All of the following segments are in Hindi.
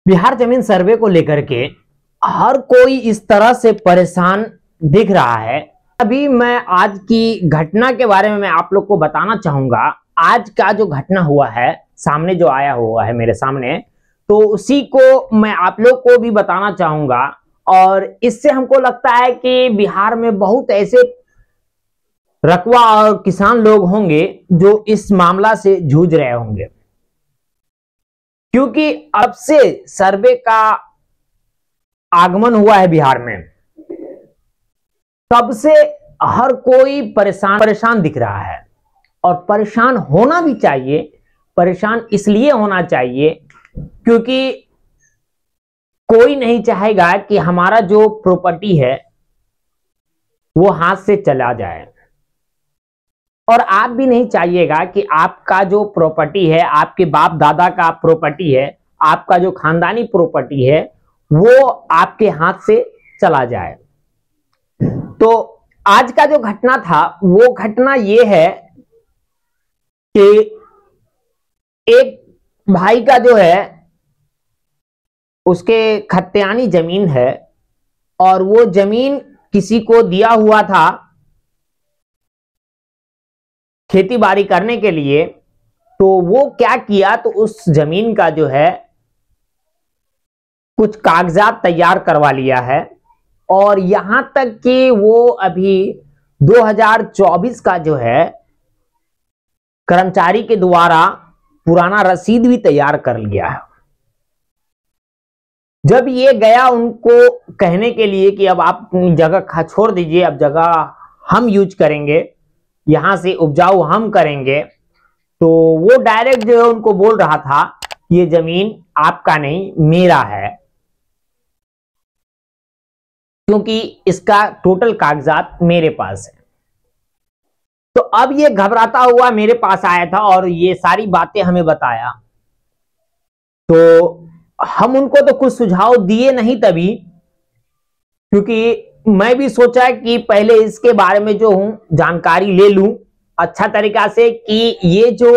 बिहार जमीन सर्वे को लेकर के हर कोई इस तरह से परेशान दिख रहा है। अभी मैं आज की घटना के बारे में मैं आप लोग को बताना चाहूंगा। आज का जो घटना हुआ है सामने, जो आया हुआ है मेरे सामने, तो उसी को मैं आप लोग को भी बताना चाहूंगा। और इससे हमको लगता है कि बिहार में बहुत ऐसे रकवा और किसान लोग होंगे जो इस मामला से जूझ रहे होंगे, क्योंकि अब से सर्वे का आगमन हुआ है बिहार में, तब से हर कोई परेशान दिख रहा है। और परेशान होना भी चाहिए। परेशान इसलिए होना चाहिए क्योंकि कोई नहीं चाहेगा कि हमारा जो प्रॉपर्टी है वो हाथ से चला जाए, और आप भी नहीं चाहिएगा कि आपका जो प्रॉपर्टी है, आपके बाप दादा का प्रॉपर्टी है, आपका जो खानदानी प्रॉपर्टी है, वो आपके हाथ से चला जाए। तो आज का जो घटना था वो घटना ये है कि एक भाई का जो है उसके खतियानी जमीन है, और वो जमीन किसी को दिया हुआ था खेती बाड़ी करने के लिए। तो वो क्या किया, तो उस जमीन का जो है कुछ कागजात तैयार करवा लिया है, और यहां तक कि वो अभी 2024 का जो है कर्मचारी के द्वारा पुराना रसीद भी तैयार कर लिया है। जब ये गया उनको कहने के लिए कि अब आप जगह छोड़ दीजिए, अब जगह हम यूज करेंगे, यहां से उपजाऊ हम करेंगे, तो वो डायरेक्ट जो है उनको बोल रहा था ये जमीन आपका नहीं, मेरा है, क्योंकि इसका टोटल कागजात मेरे पास है। तो अब ये घबराता हुआ मेरे पास आया था और ये सारी बातें हमें बताया। तो हम उनको तो कुछ सुझाव दिए नहीं तभी, क्योंकि मैं भी सोचा कि पहले इसके बारे में जो हूं जानकारी ले लूं अच्छा तरीका से कि ये जो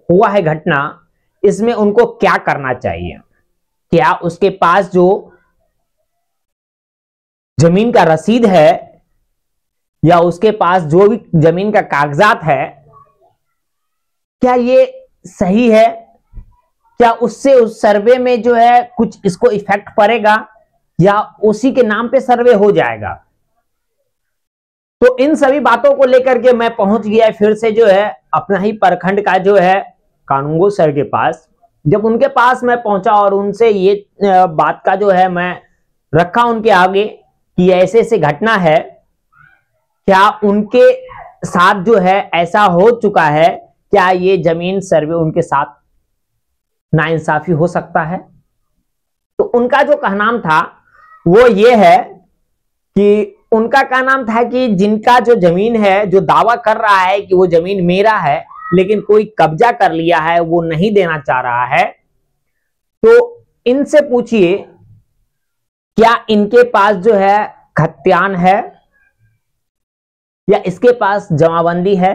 हुआ है घटना, इसमें उनको क्या करना चाहिए। क्या उसके पास जो जमीन का रसीद है या उसके पास जो भी जमीन का कागजात है, क्या ये सही है? क्या उससे उस सर्वे में जो है कुछ इसको इफेक्ट पड़ेगा या उसी के नाम पे सर्वे हो जाएगा? तो इन सभी बातों को लेकर के मैं पहुंच गया फिर से जो है अपना ही प्रखंड का जो है कानूनगो सर के पास। जब उनके पास मैं पहुंचा और उनसे ये बात का जो है मैं रखा उनके आगे कि ऐसे ऐसे घटना है, क्या उनके साथ जो है ऐसा हो चुका है, क्या ये जमीन सर्वे उनके साथ नाइंसाफी हो सकता है? तो उनका जो कहनाम था वो ये है कि उनका कहनाम था कि जिनका जो जमीन है, जो दावा कर रहा है कि वो जमीन मेरा है लेकिन कोई कब्जा कर लिया है, वो नहीं देना चाह रहा है, तो इनसे पूछिए क्या इनके पास जो है खतियान है या इसके पास जमाबंदी है?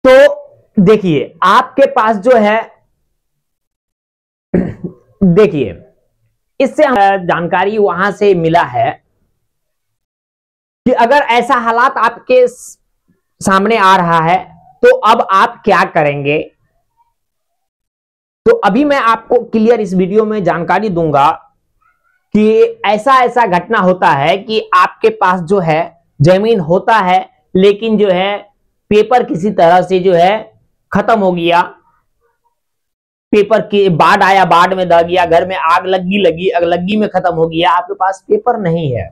तो देखिए आपके पास जो है देखिए इससे जानकारी वहां से मिला है कि अगर ऐसा हालात आपके सामने आ रहा है तो अब आप क्या करेंगे। तो अभी मैं आपको क्लियर इस वीडियो में जानकारी दूंगा कि ऐसा ऐसा घटना होता है कि आपके पास जो है जमीन होता है लेकिन जो है पेपर किसी तरह से जो है खत्म हो गया, पेपर की बाढ़ आया, बाढ़ में दह गया, घर में आग लगी में खत्म हो गया, आपके पास पेपर नहीं है।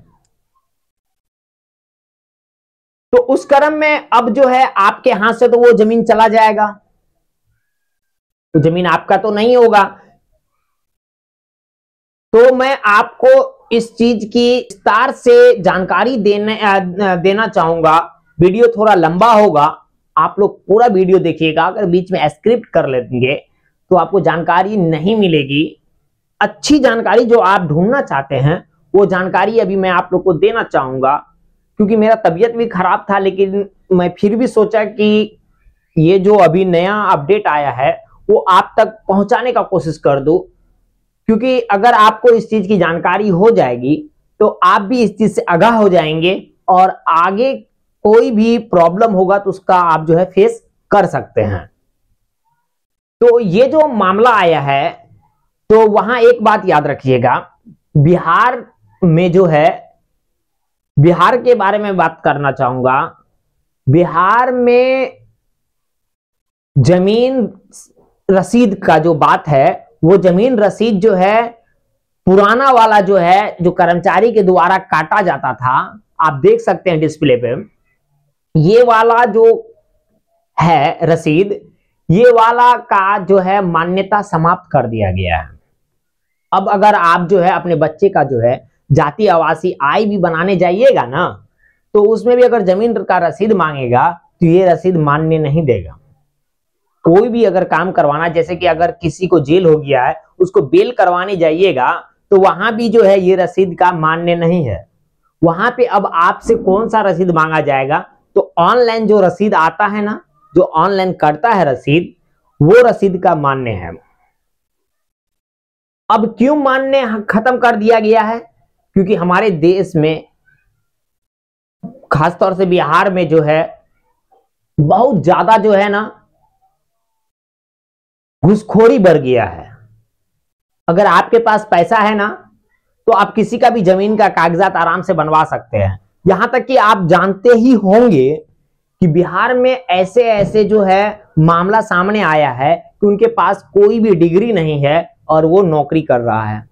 तो उस क्रम में अब जो है आपके हाथ से तो वो जमीन चला जाएगा, तो जमीन आपका तो नहीं होगा। तो मैं आपको इस चीज की विस्तार से जानकारी देना चाहूंगा। वीडियो थोड़ा लंबा होगा, आप लोग पूरा वीडियो देखिएगा। अगर बीच में स्क्रिप्ट कर लेंगे तो आपको जानकारी नहीं मिलेगी। अच्छी जानकारी जो आप ढूंढना चाहते हैं वो जानकारी अभी मैं आप लोग को देना चाहूंगा, क्योंकि मेरा तबीयत भी खराब था, लेकिन मैं फिर भी सोचा कि ये जो अभी नया अपडेट आया है वो आप तक पहुंचाने का कोशिश कर दूं, क्योंकि अगर आपको इस चीज की जानकारी हो जाएगी तो आप भी इस चीज से आगाह हो जाएंगे और आगे कोई भी प्रॉब्लम होगा तो उसका आप जो है फेस कर सकते हैं। तो ये जो मामला आया है, तो वहां एक बात याद रखिएगा, बिहार में जो है, बिहार के बारे में बात करना चाहूंगा। बिहार में जमीन रसीद का जो बात है, वो जमीन रसीद जो है पुराना वाला जो है, जो कर्मचारी के द्वारा काटा जाता था, आप देख सकते हैं डिस्प्ले पे, ये वाला जो है रसीद, ये वाला का जो है मान्यता समाप्त कर दिया गया है। अब अगर आप जो है अपने बच्चे का जो है जाति आवासीय आय भी बनाने जाइएगा ना, तो उसमें भी अगर जमीन का रसीद मांगेगा तो ये रसीद मान्य नहीं देगा। कोई भी अगर काम करवाना, जैसे कि अगर किसी को जेल हो गया है, उसको बेल करवाने जाइएगा तो वहां भी जो है ये रसीद का मान्य नहीं है। वहां पे अब आपसे कौन सा रसीद मांगा जाएगा? तो ऑनलाइन जो रसीद आता है ना, जो ऑनलाइन करता है रसीद, वो रसीद का मान्य है। अब क्यों मान्य खत्म कर दिया गया है? क्योंकि हमारे देश में, खासतौर से बिहार में जो है, बहुत ज्यादा जो है ना घूसखोरी बढ़ गया है। अगर आपके पास पैसा है ना, तो आप किसी का भी जमीन का कागजात आराम से बनवा सकते हैं। यहां तक कि आप जानते ही होंगे कि बिहार में ऐसे ऐसे जो है मामला सामने आया है कि उनके पास कोई भी डिग्री नहीं है और वो नौकरी कर रहा है।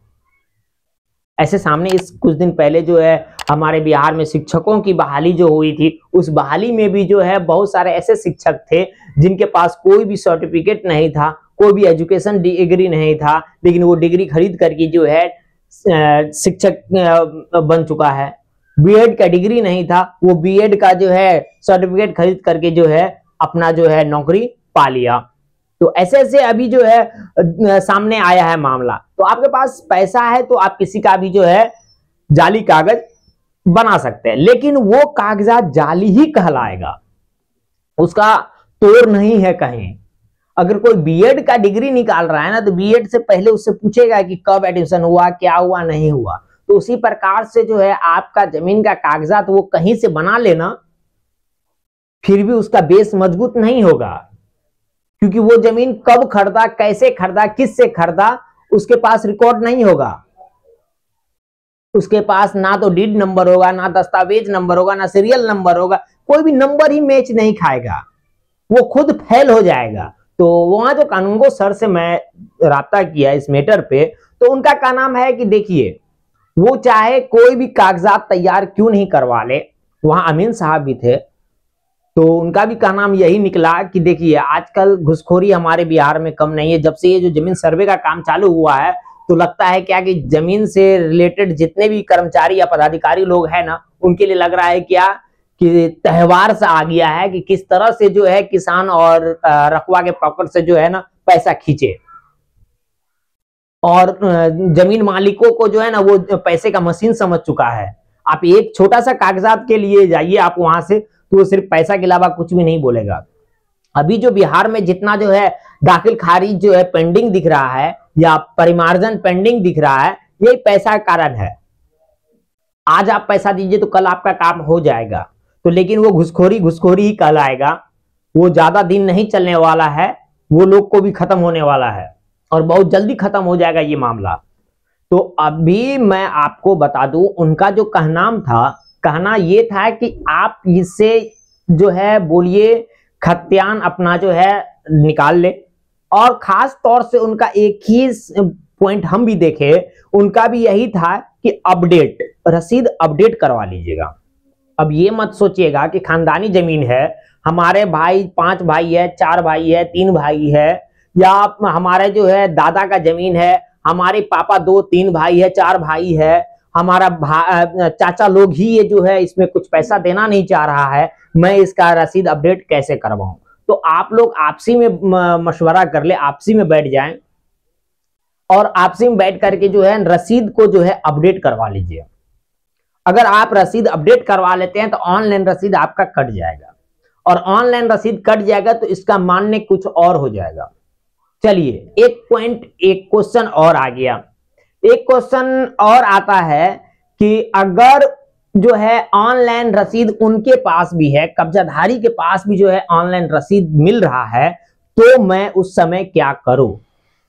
ऐसे सामने इस कुछ दिन पहले जो है हमारे बिहार में शिक्षकों की बहाली जो हुई थी, उस बहाली में भी जो है बहुत सारे ऐसे शिक्षक थे जिनके पास कोई भी सर्टिफिकेट नहीं था, कोई भी एजुकेशन डिग्री नहीं था, लेकिन वो डिग्री खरीद करके जो है शिक्षक बन चुका है। बीएड का डिग्री नहीं था, वो बीएड का जो है सर्टिफिकेट खरीद करके जो है अपना जो है नौकरी पा लिया। तो ऐसे ऐसे अभी जो है सामने आया है मामला। तो आपके पास पैसा है तो आप किसी का भी जो है जाली कागज बना सकते हैं, लेकिन वो कागजात जाली ही कहलाएगा, उसका तोड़ नहीं है कहीं। अगर कोई बीएड का डिग्री निकाल रहा है ना, तो बीएड से पहले उससे पूछेगा कि कब एडमिशन हुआ, क्या हुआ, नहीं हुआ। तो उसी प्रकार से जो है आपका जमीन का कागजात वो कहीं से बना लेना, फिर भी उसका बेस मजबूत नहीं होगा, क्योंकि वो जमीन कब खरीदा, कैसे खरीदा, किससे खरीदा, उसके पास रिकॉर्ड नहीं होगा। उसके पास ना तो डीड नंबर होगा, ना दस्तावेज नंबर होगा, ना सीरियल नंबर होगा, कोई भी नंबर ही मैच नहीं खाएगा, वो खुद फेल हो जाएगा। तो वहां जो कानूनगो सर से मैं राब्ता किया इस मैटर पे, तो उनका क्या नाम है कि देखिए, वो चाहे कोई भी कागजात तैयार क्यों नहीं करवा ले, वहां अमीन साहब भी थे, तो उनका भी का नाम यही निकला कि देखिए आजकल घुसखोरी हमारे बिहार में कम नहीं है। जब से ये जो जमीन सर्वे का काम चालू हुआ है, तो लगता है क्या कि जमीन से रिलेटेड जितने भी कर्मचारी या पदाधिकारी लोग हैं ना, उनके लिए लग रहा है क्या कि त्योहार सा आ गया है कि किस तरह से जो है किसान और रकबा के पॉकेट से जो है ना पैसा खींचे, और जमीन मालिकों को जो है ना वो पैसे का मशीन समझ चुका है। आप एक छोटा सा कागजात के लिए जाइए आप वहां से, तो वो सिर्फ पैसा के अलावा कुछ भी नहीं बोलेगा। अभी जो बिहार में जितना जो है दाखिल खारिज जो है पेंडिंग दिख रहा है या परिमार्जन पेंडिंग दिख रहा है, यही पैसा का कारण है। आज आप पैसा दीजिए तो कल आपका काम हो जाएगा, तो लेकिन वो घुसखोरी ही कहलाएगा। वो ज्यादा दिन नहीं चलने वाला है, वो लोग को भी खत्म होने वाला है और बहुत जल्दी खत्म हो जाएगा ये मामला। तो अभी मैं आपको बता दूं, उनका जो कहना ये था कि आप इससे जो है बोलिए खतियान अपना जो है निकाल ले, और खास तौर से उनका एक ही पॉइंट हम भी देखे, उनका भी यही था कि अपडेट रसीद अपडेट करवा लीजिएगा। अब ये मत सोचिएगा कि खानदानी जमीन है, हमारे भाई 5 भाई है, 4 भाई है, 3 भाई है, या हमारे जो है दादा का जमीन है, हमारे पापा 2-3 भाई है, 4 भाई है, हमारा चाचा लोग ही ये जो है इसमें कुछ पैसा देना नहीं चाह रहा है, मैं इसका रसीद अपडेट कैसे करवाऊं। तो आप लोग आपसी में मशवरा कर ले, आपसी में बैठ जाएं और आपसी में बैठ करके जो है रसीद को जो है अपडेट करवा लीजिए। अगर आप रसीद अपडेट करवा लेते हैं तो ऑनलाइन रसीद आपका कट जाएगा, और ऑनलाइन रसीद कट जाएगा तो इसका मान्य कुछ और हो जाएगा। चलिए एक क्वेश्चन और आ गया। एक क्वेश्चन और आता है कि अगर जो है ऑनलाइन रसीद उनके पास भी है, कब्जाधारी के पास भी जो है ऑनलाइन रसीद मिल रहा है, तो मैं उस समय क्या करूं।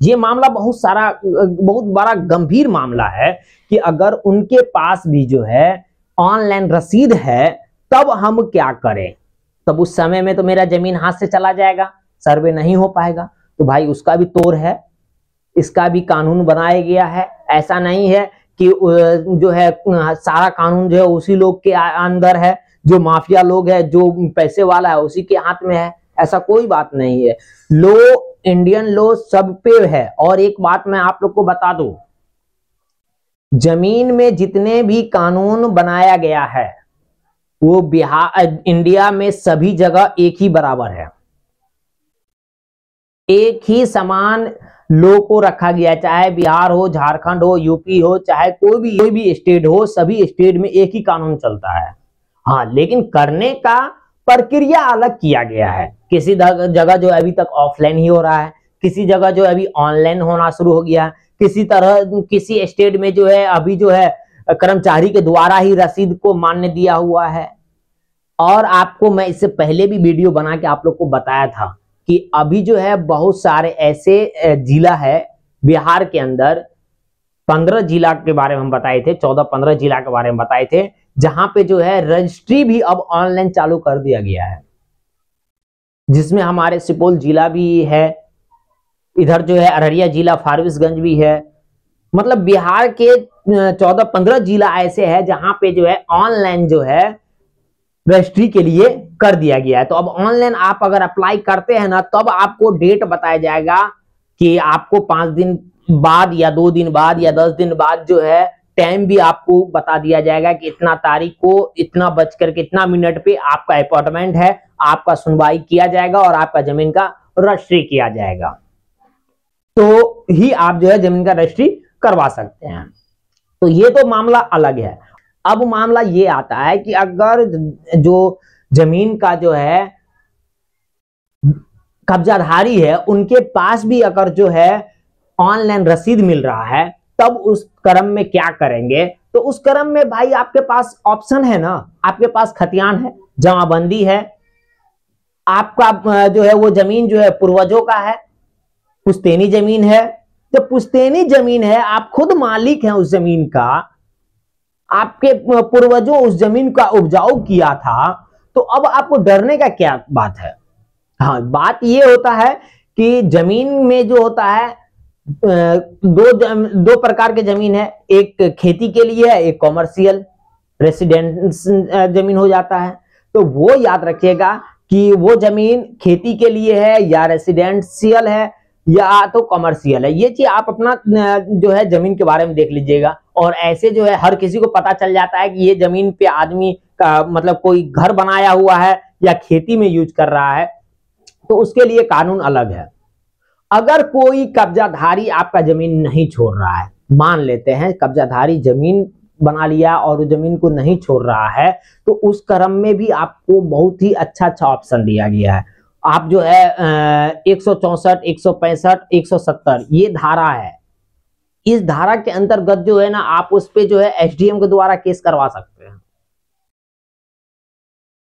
ये मामला बहुत बड़ा गंभीर मामला है कि अगर उनके पास भी जो है ऑनलाइन रसीद है तब हम क्या करें। तब उस समय में तो मेरा जमीन हाथ से चला जाएगा, सर्वे नहीं हो पाएगा। तो भाई उसका भी तोड़ है, इसका भी कानून बनाया गया है। ऐसा नहीं है कि जो है सारा कानून जो है उसी लोग के अंदर है, जो माफिया लोग है, जो पैसे वाला है उसी के हाथ में है, ऐसा कोई बात नहीं है। लो, इंडियन लो सब पे है। और एक बात मैं आप लोग को बता दूं, जमीन में जितने भी कानून बनाया गया है वो इंडिया में सभी जगह एक ही बराबर है, एक ही समान लो को रखा गया है। चाहे बिहार हो, झारखंड हो, यूपी हो, चाहे कोई भी स्टेट हो, सभी स्टेट में एक ही कानून चलता है। हाँ, लेकिन करने का प्रक्रिया अलग किया गया है। किसी जगह जो अभी तक ऑफलाइन ही हो रहा है, किसी जगह जो अभी ऑनलाइन होना शुरू हो गया है, किसी स्टेट में जो है अभी जो है कर्मचारी के द्वारा ही रसीद को मान्य दिया हुआ है। और आपको मैं इससे पहले भी वीडियो बना के आप लोग को बताया था कि अभी जो है बहुत सारे ऐसे जिला है बिहार के अंदर, 15 जिला के बारे में हम बताए थे, 14-15 जिला के बारे में बताए थे, जहां पे जो है रजिस्ट्री भी अब ऑनलाइन चालू कर दिया गया है, जिसमें हमारे सुपौल जिला भी है, इधर जो है अररिया जिला, फारबिसगंज भी है। मतलब बिहार के 14-15 जिला ऐसे है जहां पे जो है ऑनलाइन जो है रजिस्ट्री के लिए कर दिया गया है। तो अब ऑनलाइन आप अगर अप्लाई करते हैं ना, तब आपको डेट बताया जाएगा कि आपको 5 दिन बाद या 2 दिन बाद या 10 दिन बाद जो है टाइम भी आपको बता दिया जाएगा कि इतना तारीख को इतना बजकर के इतना मिनट पे आपका अपॉइंटमेंट है, आपका सुनवाई किया जाएगा और आपका जमीन का रजिस्ट्री किया जाएगा। तो ही आप जो है जमीन का रजिस्ट्री करवा सकते हैं। तो ये तो मामला अलग है। अब मामला ये आता है कि अगर जो जमीन का जो है कब्जाधारी है उनके पास भी अगर जो है ऑनलाइन रसीद मिल रहा है, तब उस क्रम में क्या करेंगे। तो उस क्रम में भाई आपके पास ऑप्शन है ना, आपके पास खतियान है, जमाबंदी है, आपका जो है वो जमीन जो है पूर्वजों का है, पुश्तैनी जमीन है। जब पुश्तैनी जमीन है, आप खुद मालिक हैं उस जमीन का, आपके पूर्वजों उस जमीन का उपजाऊ किया था, तो अब आपको डरने का क्या बात है। हाँ, बात ये होता है कि जमीन में जो होता है दो प्रकार के जमीन है, एक खेती के लिए है, एक कॉमर्शियल रेसिडेंस जमीन हो जाता है। तो वो याद रखिएगा कि वो जमीन खेती के लिए है या रेसिडेंशियल है या तो कॉमर्शियल है। ये चीज आप अपना जो है जमीन के बारे में देख लीजिएगा। और ऐसे जो है हर किसी को पता चल जाता है कि ये जमीन पे आदमी का मतलब कोई घर बनाया हुआ है या खेती में यूज कर रहा है, तो उसके लिए कानून अलग है। अगर कोई कब्जाधारी आपका जमीन नहीं छोड़ रहा है, मान लेते हैं कब्जाधारी जमीन बना लिया और जमीन को नहीं छोड़ रहा है, तो उस क्रम में भी आपको बहुत ही अच्छा ऑप्शन दिया गया है। आप जो है 164, 165, 170 ये धारा है, इस धारा के अंतर्गत जो है ना आप उस पे जो है एसडीएम के द्वारा केस करवा सकते हैं,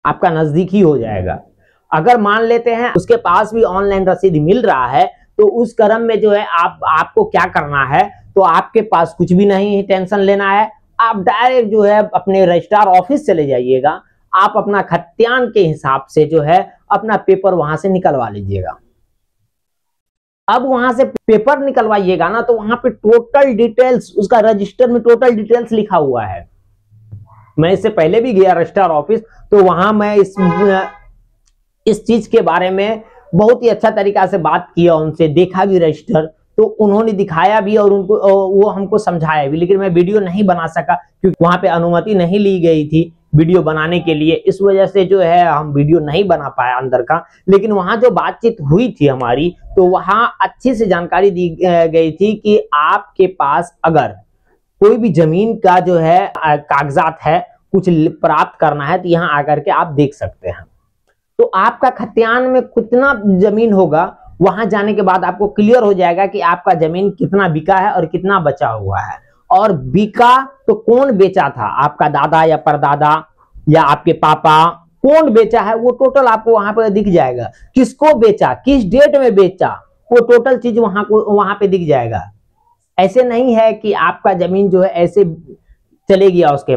आपका नजदीक ही हो जाएगा। अगर मान लेते हैं उसके पास भी ऑनलाइन रसीद मिल रहा है, तो उस क्रम में जो है आपको क्या करना है, तो आपके पास कुछ भी नहीं टेंशन लेना है, आप डायरेक्ट जो है अपने रजिस्ट्रार ऑफिस चले जाइएगा, आप अपना खतियान के हिसाब से जो है अपना पेपर वहां से निकलवा लीजिएगा। अब वहां से पेपर निकलवाइएगा ना, तो वहां पे टोटल डिटेल्स, उसका रजिस्टर में टोटल डिटेल्स लिखा हुआ है। मैं इससे पहले भी गया रजिस्ट्रार ऑफिस, तो वहां मैं इस चीज के बारे में बहुत ही अच्छा तरीका से बात किया, उनसे देखा भी रजिस्टर, तो उन्होंने दिखाया भी और उनको वो हमको समझाया भी। लेकिन मैं वीडियो नहीं बना सका क्योंकि वहां पे अनुमति नहीं ली गई थी वीडियो बनाने के लिए, इस वजह से जो है हम वीडियो नहीं बना पाया अंदर का। लेकिन वहां जो बातचीत हुई थी हमारी, तो वहां अच्छी से जानकारी दी गई थी कि आपके पास अगर कोई भी जमीन का जो है कागजात है, कुछ प्राप्त करना है, तो यहाँ आकर के आप देख सकते हैं। तो आपका खतियान में कितना जमीन होगा वहां जाने के बाद आपको क्लियर हो जाएगा कि आपका जमीन कितना बिका है और कितना बचा हुआ है। और बिका तो कौन बेचा था, आपका दादा या परदादा या आपके पापा, कौन बेचा है वो टोटल आपको वहां पर दिख जाएगा। किसको बेचा, किस डेट में बेचा, वो टोटल चीज वहां पे दिख जाएगा। ऐसे नहीं है कि आपका जमीन जो है ऐसे चले गया उसके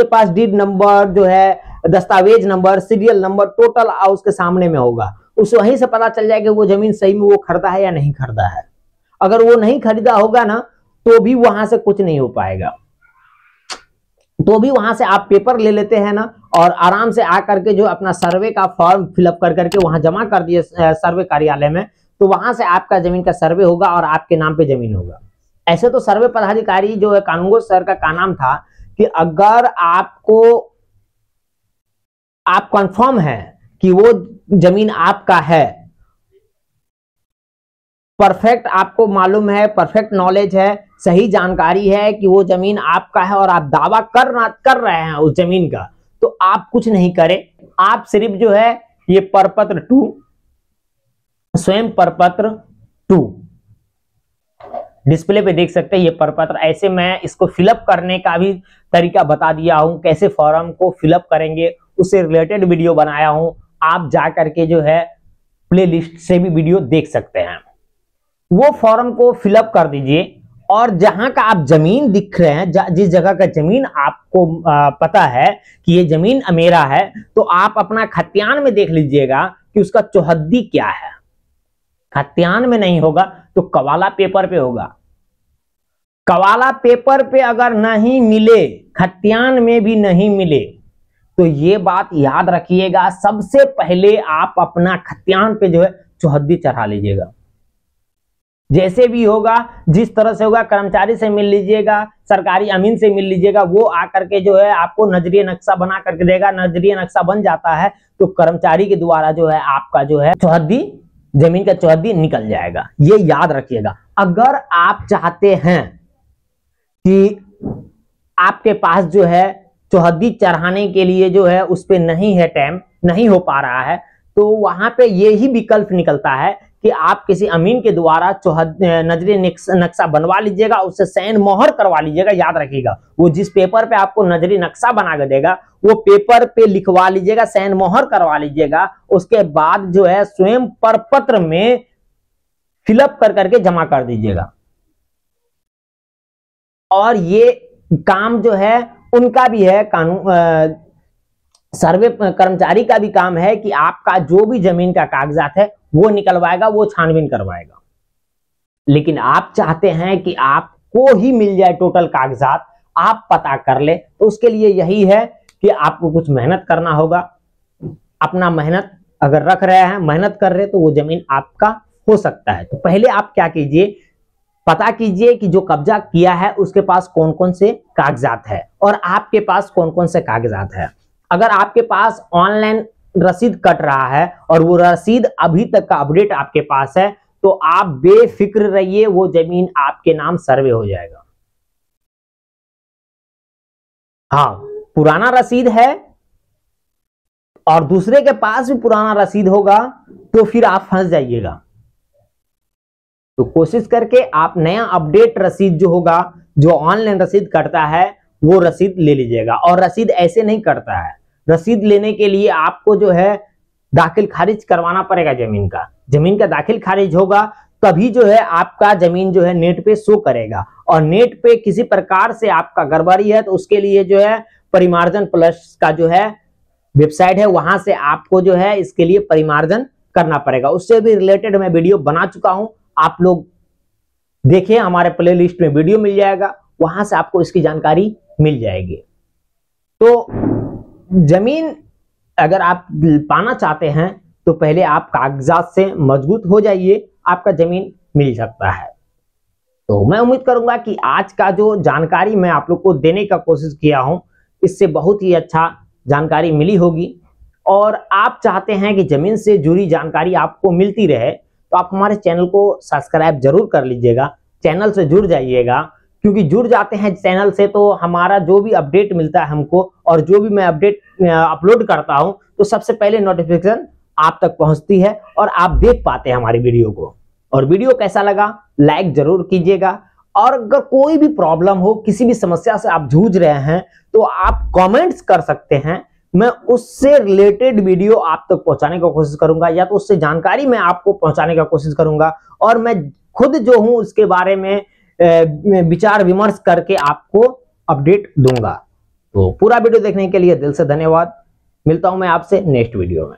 पास डीड नंबर जो है, दस्तावेज नंबर, सीरियल नंबर टोटल उसके सामने में होगा। उस वहीं से पता चल जाएगा वो जमीन सही में वो खरीदा है या नहीं खरीदा है। अगर वो नहीं खरीदा होगा ना तो भी वहां से कुछ नहीं हो पाएगा। तो भी वहां से आप पेपर ले लेते हैं ना और आराम से आकर के जो अपना सर्वे का फॉर्म फिलअप कर करके वहां जमा कर दिए सर्वे कार्यालय में, तो वहां से आपका जमीन का सर्वे होगा और आपके नाम पे जमीन होगा। ऐसे तो सर्वे पदाधिकारी जो है कानूनगो सर का नाम था कि अगर आप कंफर्म है कि वो जमीन आपका है, परफेक्ट आपको मालूम है, परफेक्ट नॉलेज है, सही जानकारी है कि वो जमीन आपका है और आप दावा कर रहे हैं उस जमीन का, तो आप कुछ नहीं करें। आप सिर्फ जो है ये परपत्र 2, स्वयं परपत्र 2 डिस्प्ले पे देख सकते हैं। ये परपत्र ऐसे मैं इसको फिलअप करने का भी तरीका बता दिया हूं, कैसे फॉर्म को फिलअप करेंगे उससे रिलेटेड वीडियो बनाया हूं। आप जा करके जो है प्लेलिस्ट से भी वीडियो देख सकते हैं। वो फॉर्म को फिलअप कर दीजिए और जहां का आप जमीन दिख रहे हैं, जिस जगह का जमीन आपको पता है कि ये जमीन मेरा है, तो आप अपना खतियान में देख लीजिएगा कि उसका चौहद्दी क्या है। खतियान में नहीं होगा तो कवाला पेपर पे होगा। कवाला पेपर पे अगर नहीं मिले, खतियान में भी नहीं मिले, तो ये बात याद रखिएगा, सबसे पहले आप अपना खतियान पे जो है चौहद्दी चढ़ा लीजिएगा। जैसे भी होगा, जिस तरह से होगा, कर्मचारी से मिल लीजिएगा, सरकारी अमीन से मिल लीजिएगा, वो आकर के जो है आपको नजरिए नक्शा बना करके देगा। नजरिए नक्शा बन जाता है तो कर्मचारी के द्वारा जो है आपका जो है चौहद्दी, जमीन का चौहद्दी निकल जाएगा। ये याद रखिएगा। अगर आप चाहते हैं कि आपके पास जो है चौहद्दी चढ़ाने के लिए जो है उस पे नहीं है टाइम, नहीं हो पा रहा है, तो वहां पे यही विकल्प निकलता है कि आप किसी अमीन के द्वारा नजरी नक्शा बनवा लीजिएगा, उससे सैन मोहर करवा लीजिएगा। याद रखिएगा, वो जिस पेपर पे आपको नजरी नक्शा बना के देगा वो पेपर पे लिखवा लीजिएगा, सैन मोहर करवा लीजिएगा। उसके बाद जो है स्वयं प्रपत्र में फिलअप कर करके जमा कर दीजिएगा। और ये काम जो है उनका भी है, कानून सर्वे कर्मचारी का भी काम है कि आपका जो भी जमीन का कागजात है वो निकलवाएगा, वो छानबीन करवाएगा। लेकिन आप चाहते हैं कि आपको ही मिल जाए टोटल कागजात, आप पता कर ले, तो उसके लिए यही है कि आपको कुछ मेहनत करना होगा। अपना मेहनत अगर रख रहे हैं, मेहनत कर रहे, तो वो जमीन आपका हो सकता है। तो पहले आप क्या कीजिए, पता कीजिए कि जो कब्जा किया है उसके पास कौन कौन से कागजात है और आपके पास कौन कौन से कागजात है। अगर आपके पास ऑनलाइन रसीद कट रहा है और वो रसीद अभी तक का अपडेट आपके पास है, तो आप बेफिक्र रहिए, वो जमीन आपके नाम सर्वे हो जाएगा। हाँ, पुराना रसीद है और दूसरे के पास भी पुराना रसीद होगा तो फिर आप फंस जाइएगा। तो कोशिश करके आप नया अपडेट रसीद जो होगा, जो ऑनलाइन रसीद कटता है, वो रसीद ले लीजिएगा। और रसीद ऐसे नहीं कटता है, रसीद लेने के लिए आपको जो है दाखिल खारिज करवाना पड़ेगा जमीन का। जमीन का दाखिल खारिज होगा तभी जो है आपका जमीन जो है नेट पे शो करेगा। और नेट पे किसी प्रकार से आपका गड़बड़ी है तो उसके लिए जो है परिमार्जन प्लस का जो है वेबसाइट है, वहां से आपको जो है इसके लिए परिमार्जन करना पड़ेगा। उससे भी रिलेटेड मैं वीडियो बना चुका हूं, आप लोग देखिए, हमारे प्ले लिस्ट में वीडियो मिल जाएगा, वहां से आपको इसकी जानकारी मिल जाएगी। तो जमीन अगर आप पाना चाहते हैं तो पहले आप कागजात से मजबूत हो जाइए, आपका जमीन मिल सकता है। तो मैं उम्मीद करूंगा कि आज का जो जानकारी मैं आप लोग को देने का कोशिश किया हूं, इससे बहुत ही अच्छा जानकारी मिली होगी। और आप चाहते हैं कि जमीन से जुड़ी जानकारी आपको मिलती रहे, तो आप हमारे चैनल को सब्सक्राइब जरूर कर लीजिएगा, चैनल से जुड़ जाइएगा। क्योंकि जुड़ जाते हैं चैनल से तो हमारा जो भी अपडेट मिलता है हमको, और जो भी मैं अपडेट अपलोड करता हूं, तो सबसे पहले नोटिफिकेशन आप तक पहुंचती है और आप देख पाते हैं हमारी वीडियो को। और वीडियो कैसा लगा लाइक जरूर कीजिएगा, और अगर कोई भी प्रॉब्लम हो, किसी भी समस्या से आप जूझ रहे हैं तो आप कमेंट्स कर सकते हैं। मैं उससे रिलेटेड वीडियो आप तक पहुंचाने का कोशिश करूंगा, या तो उससे जानकारी मैं आपको पहुंचाने का कोशिश करूंगा, और मैं खुद जो हूं उसके बारे में विचार विमर्श करके आपको अपडेट दूंगा। तो पूरा वीडियो देखने के लिए दिल से धन्यवाद। मिलता हूं मैं आपसे नेक्स्ट वीडियो में।